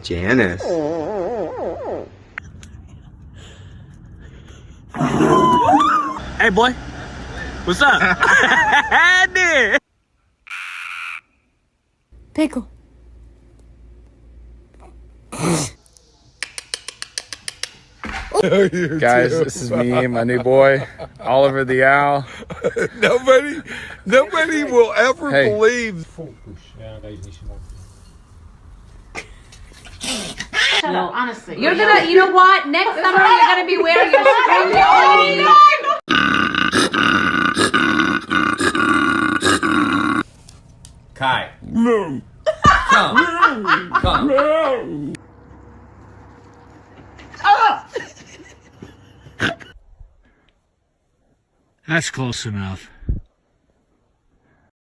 Janice. Hey, boy. What's up? Pickle. Guys, this is me, my new boy, Oliver the Owl. Nobody will ever believe. Shut up, honestly. You're gonna, you know what? Next summer you're gonna be wearing your spring bikini. Kai. No. Come. That's close enough.